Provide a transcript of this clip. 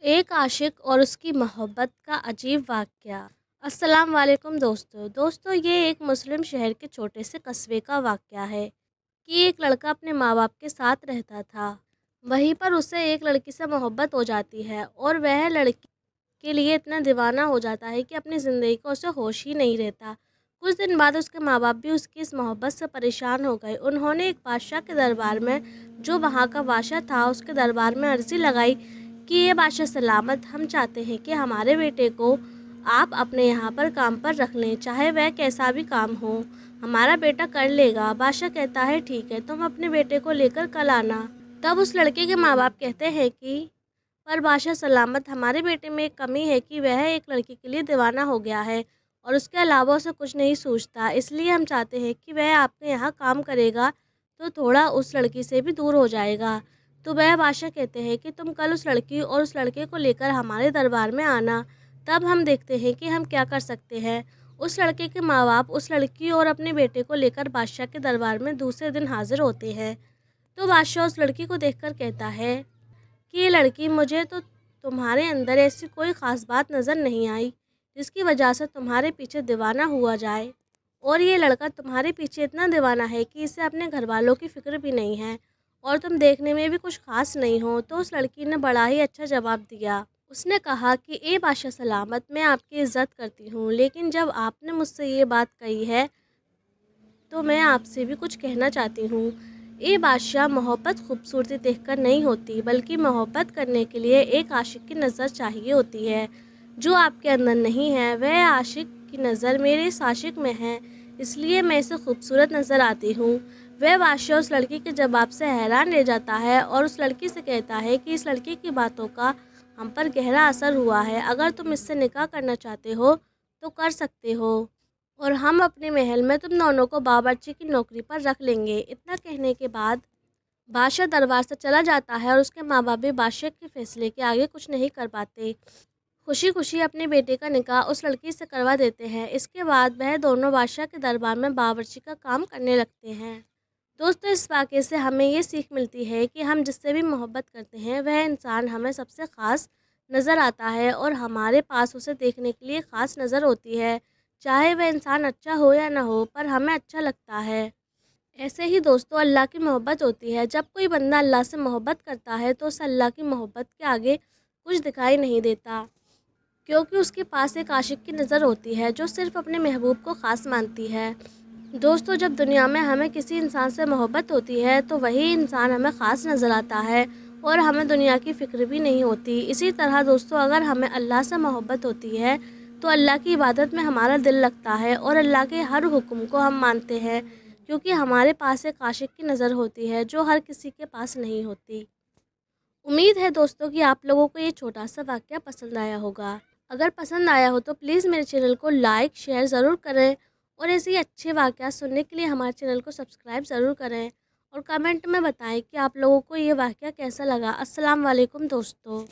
ایک عاشق اور اس کی محبت کا عجیب واقعہ۔ السلام علیکم دوستو، یہ ایک مسلم شہر کے چھوٹے سے قصبے کا واقعہ ہے کہ ایک لڑکا اپنے ماں باپ کے ساتھ رہتا تھا۔ وہیں پر اسے ایک لڑکی سے محبت ہو جاتی ہے اور وہ لڑکی کے لیے اتنا دیوانہ ہو جاتا ہے کہ اپنی زندگی کا اسے ہوش ہی نہیں رہتا۔ کچھ دن بعد اس کے ماں باپ بھی اس کی اس محبت سے پریشان ہو گئے۔ انہوں نے ایک بادشاہ کے دربار میں، جو وہاں کا بادشاہ تھا، اس کے دربار میں عرضی لگائی کہ یہ بادشاہ سلامت، ہم چاہتے ہیں کہ ہمارے بیٹے کو آپ اپنے یہاں پر کام پر رکھ لیں، چاہے وہ کیسا بھی کام ہو، ہمارا بیٹا کر لے گا۔ بادشاہ کہتا ہے ٹھیک ہے، تم اپنے بیٹے کو لے کر کل آنا۔ تب اس لڑکے کے ماں باپ کہتے ہیں کہ پر بادشاہ سلامت، ہمارے بیٹے میں ایک کمی ہے کہ وہ ایک لڑکی کے لیے دیوانہ ہو گیا ہے اور اس کے علاوہ اسے کچھ نہیں سوچتا، اس لیے ہم چاہتے ہیں کہ وہ آپ کے یہاں کام کرے گا تو تھوڑا اس لڑکی سے بھی دور ہو جائے گا۔ تو وہ بادشاہ کہتے ہیں کہ تم کل اس لڑکی اور اس لڑکے کو لے کر ہمارے دربار میں آنا، تب ہم دیکھتے ہیں کہ ہم کیا کر سکتے ہیں۔ اس لڑکے کے ماں باپ اس لڑکی اور اپنے بیٹے کو لے کر بادشاہ کے دربار میں دوسرے دن حاضر ہوتے ہیں۔ تو بادشاہ اس لڑکی کو دیکھ کر کہتا ہے کہ یہ لڑکی، مجھے تو تمہارے اندر ایسی کوئی خاص بات نظر نہیں آئی جس کی وجہ سے تمہارے پیچھے دیوانہ ہوا جائے، اور یہ لڑکا تمہارے پیچھے اتنا دیوانہ ہے کہ اسے اپنے گھر والوں کی فکر بھی نہیں ہے، اور تم دیکھنے میں بھی کچھ خاص نہیں ہو۔ تو اس لڑکی نے بڑا ہی اچھا جواب دیا۔ اس نے کہا کہ اے بادشاہ سلامت، میں آپ کی عزت کرتی ہوں، لیکن جب آپ نے مجھ سے یہ بات کہی ہے تو میں آپ سے بھی کچھ کہنا چاہتی ہوں۔ اے بادشاہ، محبت خوبصورتی دیکھ کر نہیں ہوتی، بلکہ محبت کرنے کے لیے ایک عاشق کی نظر چاہیے ہوتی ہے، جو آپ کے اندر نہیں ہے۔ وہ عاشق کی نظر میرے اس عاشق میں ہے، اس لیے میں اسے خوبصورت نظر آتی ہوں۔ وہ بادشاہ اس لڑکی کے جواب سے حیران رہ جاتا ہے اور اس لڑکی سے کہتا ہے کہ اس لڑکی کی باتوں کا ہم پر گہرا اثر ہوا ہے، اگر تم اس سے نکاح کرنا چاہتے ہو تو کر سکتے ہو، اور ہم اپنے محل میں تم دونوں کو باورچی کی نوکری پر رکھ لیں گے۔ اتنا کہنے کے بعد بادشاہ دربار سے چلا جاتا ہے اور اس کے ماں باپ بھی بادشاہ کے فیصلے کے آگے کچھ نہیں کر پاتے۔ خوشی خوشی اپنے بیٹے کا نکاح اس لڑکی سے کروا دیتے ہیں۔ اس کے بعد وہ دونوں بادشاہ کے دربار میں باورچی کا کام کرنے لگتے ہیں۔ دوستو، اس واقعے سے ہمیں یہ سیکھ ملتی ہے کہ ہم جس سے بھی محبت کرتے ہیں وہ انسان ہمیں سب سے خاص نظر آتا ہے، اور ہمارے پاس اسے دیکھنے کے لیے خاص نظر ہوتی ہے، چاہے وہ انسان اچھا ہو یا نہ ہو، پر ہمیں اچھا لگتا ہے۔ ایسے ہی دوستو، اللہ کی محبت ہوتی ہے۔ جب کوئی بندہ اللہ سے محبت کرتا ہے تو اسے اللہ کی محبت کے آگے کچھ دکھائی نہیں دیتا، کیونکہ اس کے پاس ایک عاشق کی نظر ہوتی ہے جو صرف اپنے محبوب کو خاص مانتی ہے۔ دوستو، جب دنیا میں ہمیں کسی انسان سے محبت ہوتی ہے تو وہی انسان ہمیں خاص نظر آتا ہے اور ہمیں دنیا کی فکر بھی نہیں ہوتی۔ اسی طرح دوستو، اگر ہمیں اللہ سے محبت ہوتی ہے تو اللہ کی عبادت میں ہمارا دل لگتا ہے اور اللہ کے ہر حکم کو ہم مانتے ہیں، کیونکہ ہمارے پاس ایک عاشق کی نظر ہوتی ہے جو ہر کسی کے پاس نہیں ہوتی۔ امید ہے دوستو کہ آپ لوگوں کو یہ چھوٹا سا واقعہ پسند آیا ہوگا۔ اگر پسند آیا ہو تو پلیز میرے چینل کو لائک شیئر ضرور کریں، اور ایسے ہی اچھے واقعات سننے کے لیے ہمارے چینل کو سبسکرائب ضرور کریں، اور کمنٹ میں بتائیں کہ آپ لوگوں کو یہ واقعہ کیسا لگا۔ السلام علیکم دوستو۔